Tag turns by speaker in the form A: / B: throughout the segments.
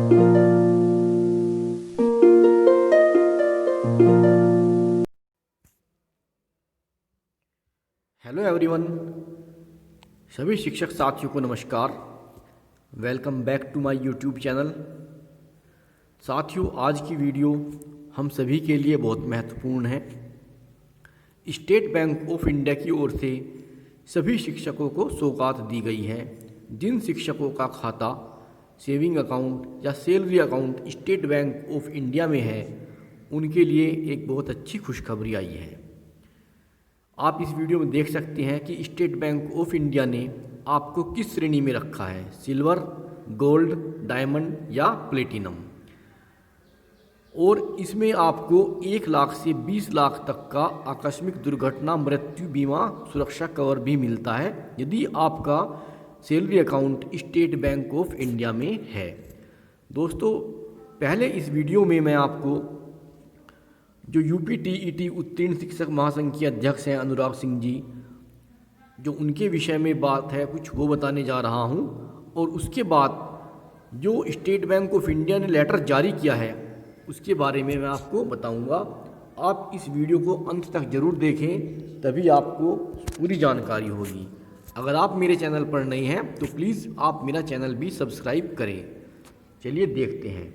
A: Hello everyone, सभी शिक्षक साथियों को नमस्कार। Welcome back to my YouTube channel. साथियों, आज की वीडियो हम सभी के लिए बहुत महत्वपूर्ण है। स्टेट बैंक ऑफ इंडिया की ओर से सभी शिक्षकों को सौगात दी गई है। जिन शिक्षकों का खाता सेविंग अकाउंट या salary account state Bank of India में है, उनके लिए एक बहुत अच्छी खुशखबरी आई है। आप इस वीडियो में देख सकते हैं कि स्टेट बैंक ऑफ इंडिया ने आपको किस श्रेणी में रखा है, सिल्वर, गोल्ड, डायमंड या प्लेटिनम। और इसमें आपको 1 लाख से 20 लाख तक का आकस्मिक दुर्घटना मृत्यु बीमा सुरक्षा कवर भी मिलता है यदि आपका salary account state Bank of India में है। दोस्तों, पहले इस वीडियो में मैं आपको जो यूपी-टीईटी उत्तीर्ण शिक्षक महासंघ के अध्यक्ष हैं अनुराग सिंह जी, जो उनके विषय में बात है कुछ वो बताने जा रहा हूं। और उसके बाद जो स्टेट बैंक ऑफ इंडिया ने लेटर जारी किया है उसके बारे में मैं आपको बताऊंगा। आप इस वीडियो को अंत तक ज़रूर देखें, तभी आपको पूरी जानकारी होगी। अगर आप मेरे चैनल पर नए हैं तो प्लीज़ आप मेरा चैनल भी सब्सक्राइब करें। चलिए देखते हैं।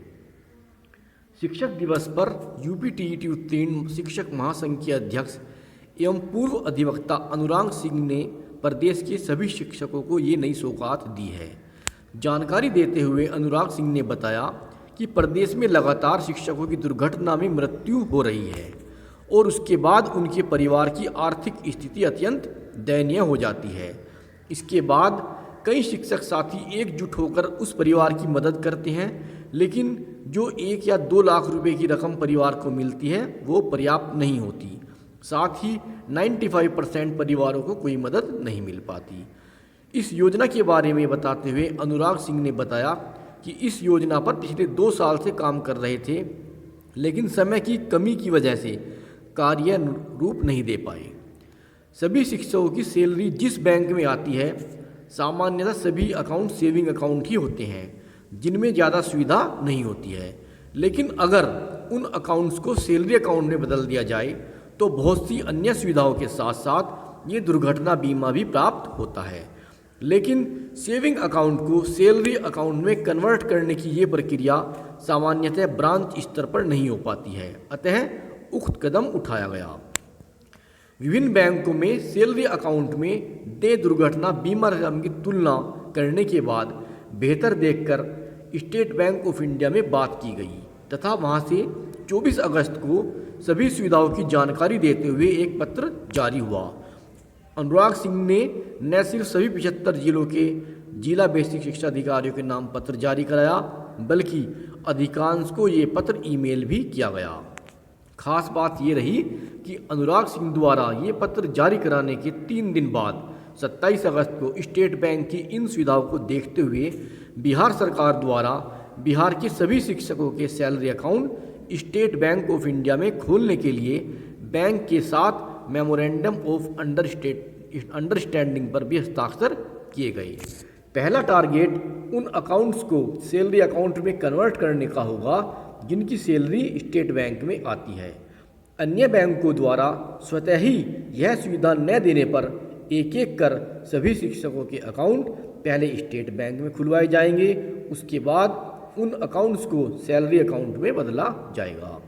A: शिक्षक दिवस पर यूपी-टीईटी उत्तीर्ण शिक्षक महासंघ के अध्यक्ष एवं पूर्व अधिवक्ता अनुराग सिंह ने प्रदेश के सभी शिक्षकों को ये नई सौगात दी है। जानकारी देते हुए अनुराग सिंह ने बताया कि प्रदेश में लगातार शिक्षकों की दुर्घटना में मृत्यु हो रही है और उसके बाद उनके परिवार की आर्थिक स्थिति अत्यंत दयनीय हो जाती है। इसके बाद कई शिक्षक साथी एकजुट होकर उस परिवार की मदद करते हैं, लेकिन जो 1 या 2 लाख रुपए की रकम परिवार को मिलती है वो पर्याप्त नहीं होती। साथ ही 95% परिवारों को कोई मदद नहीं मिल पाती। इस योजना के बारे में बताते हुए अनुराग सिंह ने बताया कि इस योजना पर पिछले 2 साल से काम कर रहे थे, लेकिन समय की कमी की वजह से कार्य रूप नहीं दे पाए। सभी शिक्षकों की सैलरी जिस बैंक में आती है, सामान्यतः सभी अकाउंट सेविंग अकाउंट ही होते हैं जिनमें ज़्यादा सुविधा नहीं होती है। लेकिन अगर उन अकाउंट्स को सैलरी अकाउंट में बदल दिया जाए तो बहुत सी अन्य सुविधाओं के साथ साथ ये दुर्घटना बीमा भी प्राप्त होता है। लेकिन सेविंग अकाउंट को सैलरी अकाउंट में कन्वर्ट करने की ये प्रक्रिया सामान्यतः ब्रांच स्तर पर नहीं हो पाती है, अतः उक्त कदम उठाया गया। विभिन्न बैंकों में सैलरी अकाउंट में देय दुर्घटना बीमा रकम की तुलना करने के बाद बेहतर देखकर स्टेट बैंक ऑफ इंडिया में बात की गई तथा वहां से 24 अगस्त को सभी सुविधाओं की जानकारी देते हुए एक पत्र जारी हुआ। अनुराग सिंह ने न सिर्फ सभी 75 जिलों के जिला बेसिक शिक्षा अधिकारियों के नाम पत्र जारी कराया, बल्कि अधिकांश को ये पत्र ईमेल भी किया गया। खास बात ये रही कि अनुराग सिंह द्वारा ये पत्र जारी कराने के 3 दिन बाद 27 अगस्त को स्टेट बैंक की इन सुविधाओं को देखते हुए बिहार सरकार द्वारा बिहार के सभी शिक्षकों के salary account state Bank of India में खोलने के लिए बैंक के साथ मेमोरेंडम ऑफ अंडरस्टैंडिंग पर भी हस्ताक्षर किए गए। पहला टारगेट उन अकाउंट्स को सैलरी अकाउंट में कन्वर्ट करने का होगा जिनकी सैलरी स्टेट बैंक में आती है। अन्य बैंकों द्वारा स्वतः ही यह सुविधा न देने पर एक एक कर सभी शिक्षकों के अकाउंट पहले स्टेट बैंक में खुलवाए जाएंगे, उसके बाद उन अकाउंट्स को सैलरी अकाउंट में बदला जाएगा।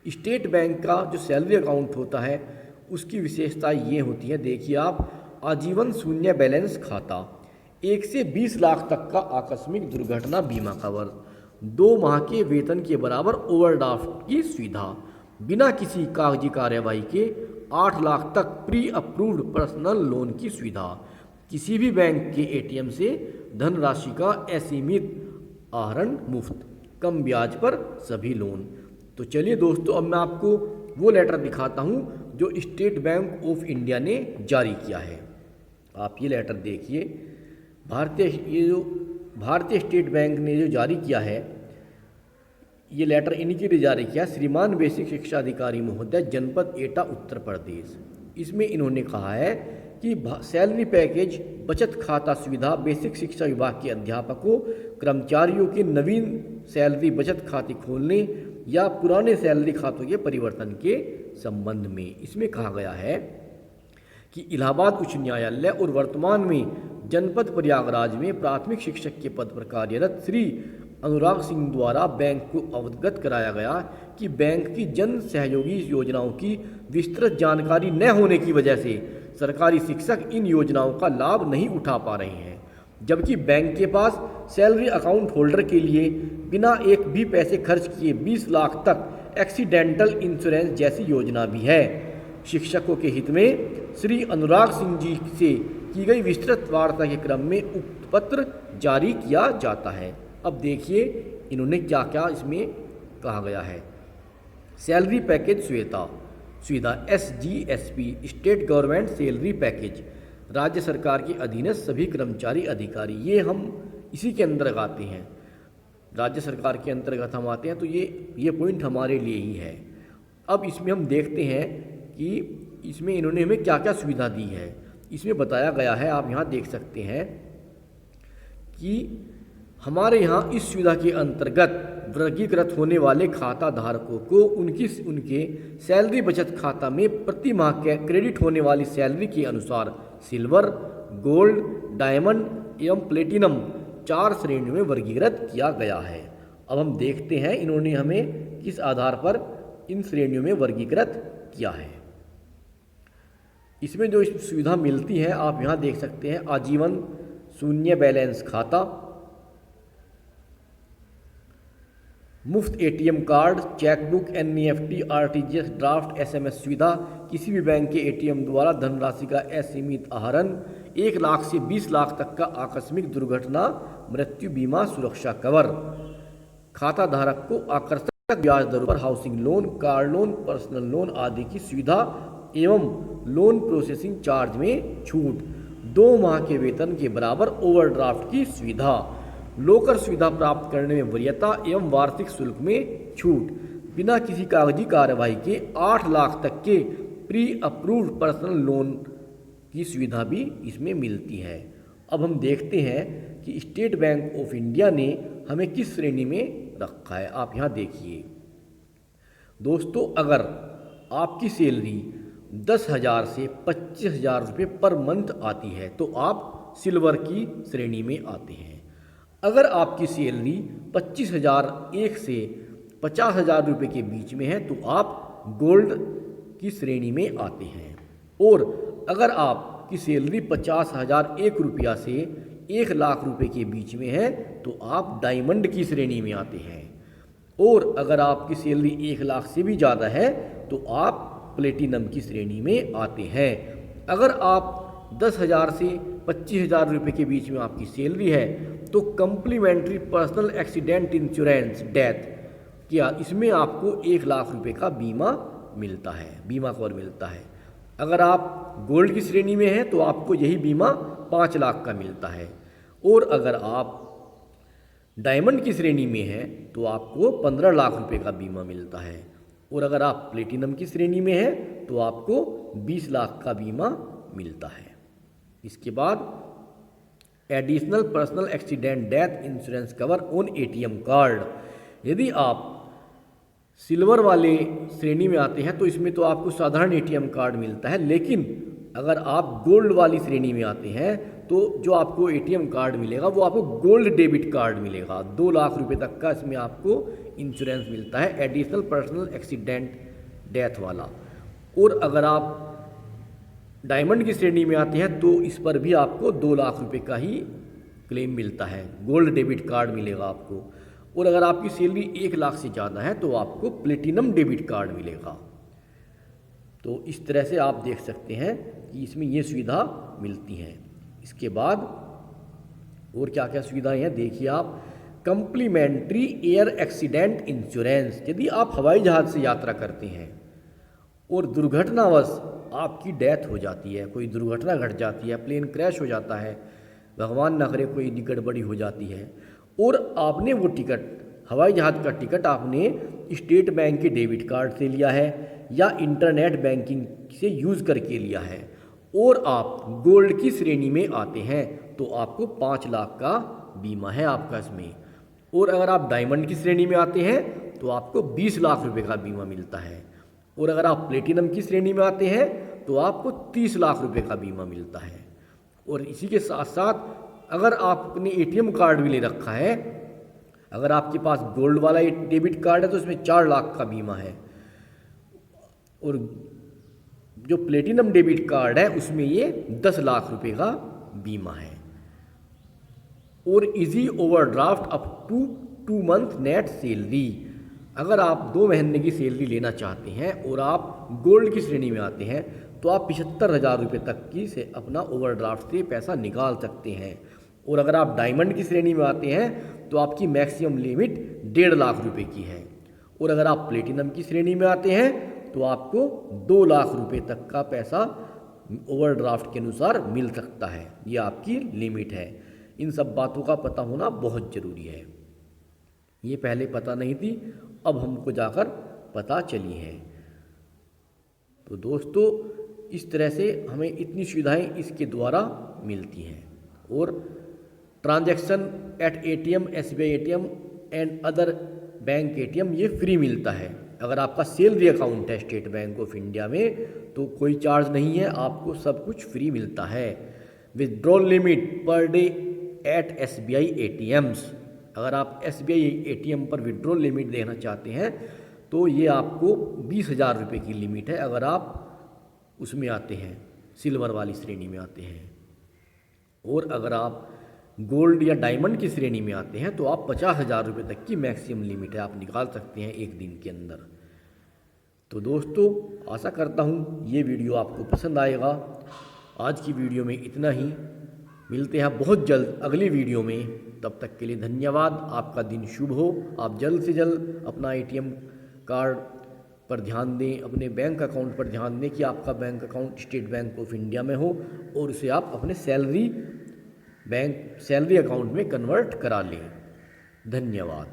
A: स्टेट बैंक का जो सैलरी अकाउंट होता है उसकी विशेषता ये होती है, देखिए आप, आजीवन शून्य बैलेंस खाता, 1 से 20 लाख तक का आकस्मिक दुर्घटना बीमा कवर, 2 माह के वेतन के बराबर ओवरड्राफ्ट की सुविधा, बिना किसी कागजी कार्यवाही के 8 लाख तक प्री अप्रूव्ड पर्सनल लोन की सुविधा, किसी भी बैंक के एटीएम से धनराशि का असीमित आहरण मुफ्त, कम ब्याज पर सभी लोन। तो चलिए दोस्तों, अब मैं आपको वो लेटर दिखाता हूँ जो स्टेट बैंक ऑफ इंडिया ने जारी किया है। आप ये लेटर देखिए। भारतीय स्टेट बैंक ने जो जारी किया है, ये लेटर इनके लिए जारी किया, श्रीमान बेसिक शिक्षा अधिकारी महोदय, जनपद एटा, उत्तर प्रदेश। इसमें इन्होंने कहा है कि सैलरी पैकेज बचत खाता सुविधा बेसिक शिक्षा विभाग के अध्यापकों कर्मचारियों के नवीन सैलरी बचत खाते खोलने या पुराने सैलरी खातों के परिवर्तन के संबंध में। इसमें कहा गया है कि इलाहाबाद उच्च न्यायालय और वर्तमान में जनपद प्रयागराज में प्राथमिक शिक्षक के पद पर कार्यरत श्री अनुराग सिंह द्वारा बैंक को अवगत कराया गया कि बैंक की जन सहयोगी योजनाओं की विस्तृत जानकारी न होने की वजह से सरकारी शिक्षक इन योजनाओं का लाभ नहीं उठा पा रहे हैं, जबकि बैंक के पास सैलरी अकाउंट होल्डर के लिए बिना एक भी पैसे खर्च किए 20 लाख तक एक्सीडेंटल इंश्योरेंस जैसी योजना भी है। शिक्षकों के हित में श्री अनुराग सिंह जी से की गई विस्तृत वार्ता के क्रम में उक्त पत्र जारी किया जाता है। अब देखिए इन्होंने क्या क्या इसमें कहा गया है। सैलरी पैकेज सुविधा SGSP state government salary package राज्य सरकार के अधीनस्थ सभी कर्मचारी अधिकारी, ये हम इसी के अंतर्गत आते हैं, राज्य सरकार के अंतर्गत हम आते हैं, तो ये पॉइंट हमारे लिए ही है। अब इसमें हम देखते हैं कि इसमें इन्होंने हमें क्या क्या सुविधा दी है। इसमें बताया गया है, आप यहाँ देख सकते हैं कि हमारे यहाँ इस सुविधा के अंतर्गत वर्गीकृत होने वाले खाता धारकों को उनके सैलरी बचत खाता में प्रति माह के क्रेडिट होने वाली सैलरी के अनुसार सिल्वर, गोल्ड, डायमंड एवं प्लेटिनम 4 श्रेणियों में वर्गीकृत किया गया है। अब हम देखते हैं इन्होंने हमें किस आधार पर इन श्रेणियों में वर्गीकृत किया है। इसमें जो सुविधा मिलती है आप यहाँ देख सकते हैं, आजीवन शून्य बैलेंस खाता, मुफ्त ATM card, chequebook, NEFT, RTGS, draft, SMS सुविधा, किसी भी बैंक के ATM द्वारा धनराशि का असीमित आहरण, 1 लाख से 20 लाख तक का आकस्मिक दुर्घटना मृत्यु बीमा सुरक्षा कवर, खाता धारक को आकर्षक ब्याज दरों पर housing loan, car loan, personal loan आदि की सुविधा एवं लोन प्रोसेसिंग चार्ज में छूट, 2 माह के वेतन के बराबर ओवरड्राफ्ट की सुविधा, लोकर सुविधा प्राप्त करने में वरीयता एवं वार्षिक शुल्क में छूट, बिना किसी कागजी कार्यवाही के 8 लाख तक के प्री अप्रूव्ड पर्सनल लोन की सुविधा भी इसमें मिलती है। अब हम देखते हैं कि स्टेट बैंक ऑफ इंडिया ने हमें किस श्रेणी में रखा है। आप यहाँ देखिए दोस्तों, अगर आपकी सैलरी 10,000 से 25,000 रुपये पर मंथ आती है तो आप सिल्वर की श्रेणी में आते हैं। अगर आपकी सैलरी 25,001 से 50,000 रुपये के बीच में है तो आप गोल्ड की श्रेणी में आते हैं, और अगर आपकी सैलरी 50,001 रुपया से 1 लाख रुपये के बीच में है तो आप डायमंड की श्रेणी में आते हैं, और अगर आपकी सैलरी 1 लाख से भी ज़्यादा है तो आप प्लेटिनम की श्रेणी में आते हैं। अगर आप 10,000 से 25,000 रुपये के बीच में आपकी सैलरी है तो complimentary personal accident insurance death क्या, इसमें आपको 1 लाख रुपये का बीमा मिलता है, बीमा कवर मिलता है। अगर आप गोल्ड की श्रेणी में हैं तो आपको यही बीमा 5 लाख का मिलता है, और अगर आप डायमंड की श्रेणी में हैं तो आपको 15 लाख रुपये का बीमा मिलता है, और अगर आप प्लेटिनम की श्रेणी में हैं तो आपको 20 लाख का बीमा मिलता है। इसके बाद additional personal accident death insurance cover on ATM card, यदि आप सिल्वर वाले श्रेणी में आते हैं तो इसमें तो आपको साधारण ATM कार्ड मिलता है, लेकिन अगर आप गोल्ड वाली श्रेणी में आते हैं तो जो आपको ATM कार्ड मिलेगा वो आपको गोल्ड डेबिट कार्ड मिलेगा। 2 लाख रुपए तक का इसमें आपको इंश्योरेंस मिलता है एडिशनल पर्सनल एक्सीडेंट डेथ वाला। और अगर आप डायमंड की श्रेणी में आते हैं तो इस पर भी आपको 2 लाख रुपए का ही क्लेम मिलता है, गोल्ड डेबिट कार्ड मिलेगा आपको। और अगर आपकी सैलरी 1 लाख से ज़्यादा है तो आपको प्लेटिनम डेबिट कार्ड मिलेगा। तो इस तरह से आप देख सकते हैं कि इसमें ये सुविधा मिलती हैं। इसके बाद और क्या क्या सुविधाएं हैं देखिए आप। कम्प्लीमेंट्री एयर एक्सीडेंट इंश्योरेंस, यदि आप हवाई जहाज़ से यात्रा करते हैं और दुर्घटनावश आपकी डेथ हो जाती है, कोई दुर्घटना घट जाती है, प्लेन क्रैश हो जाता है, भगवान न करे कोई गड़बड़ी हो जाती है, और आपने वो टिकट, हवाई जहाज़ का टिकट आपने स्टेट बैंक के डेबिट कार्ड से लिया है या इंटरनेट बैंकिंग से यूज़ करके लिया है, और आप गोल्ड की श्रेणी में आते हैं तो आपको 5 लाख का बीमा है आपका इसमें। और अगर आप डायमंड की श्रेणी में आते हैं तो आपको 20 लाख रुपए का बीमा मिलता है। और अगर आप प्लेटिनम की श्रेणी में आते हैं तो आपको 30 लाख रुपए का बीमा मिलता है। और इसी के साथ साथ अगर आपने एटीएम कार्ड भी ले रखा है, अगर आपके पास गोल्ड वाला डेबिट कार्ड है तो इसमें 4 लाख का बीमा है। और जो प्लेटिनम डेबिट कार्ड है उसमें ये 10 लाख रुपए का बीमा है। और easy overdraft up to 2 month net salary, अगर आप 2 महीने की सैलरी लेना चाहते हैं और आप गोल्ड की श्रेणी में आते हैं तो आप 75,000 रुपये तक की से अपना ओवरड्राफ्ट से पैसा निकाल सकते हैं। और अगर आप डायमंड की श्रेणी में आते हैं तो आपकी मैक्सिमम लिमिट 1.5 लाख रुपए की है। और अगर आप प्लेटिनम की श्रेणी में आते हैं तो आपको 2 लाख रुपए तक का पैसा ओवरड्राफ्ट के अनुसार मिल सकता है। ये आपकी लिमिट है। इन सब बातों का पता होना बहुत ज़रूरी है। ये पहले पता नहीं थी, अब हमको जाकर पता चली है। तो दोस्तों इस तरह से हमें इतनी सुविधाएं इसके द्वारा मिलती हैं। और transaction at ATM, SBI ATM and other bank ATM ये फ्री मिलता है। अगर आपका सैलरी अकाउंट है स्टेट बैंक ऑफ इंडिया में तो कोई चार्ज नहीं है, आपको सब कुछ फ्री मिलता है। Withdrawal limit per day at SBI ATMs, अगर आप एसबीआई एटीएम पर विड्रॉल लिमिट देना चाहते हैं तो ये आपको 20,000 रुपये की लिमिट है अगर आप उसमें आते हैं, सिल्वर वाली श्रेणी में आते हैं। और अगर आप गोल्ड या डायमंड की श्रेणी में आते हैं तो आप 50,000 रुपये तक की मैक्सिमम लिमिट है, आप निकाल सकते हैं एक दिन के अंदर। तो दोस्तों आशा करता हूँ ये वीडियो आपको पसंद आएगा। आज की वीडियो में इतना ही, मिलते हैं बहुत जल्द अगली वीडियो में। तब तक के लिए धन्यवाद। आपका दिन शुभ हो। आप जल्द से जल्द अपना एटीएम कार्ड पर ध्यान दें, अपने बैंक अकाउंट पर ध्यान दें कि आपका bank account state Bank of India में हो और उसे आप अपने सैलरी अकाउंट में कन्वर्ट करा लें। धन्यवाद।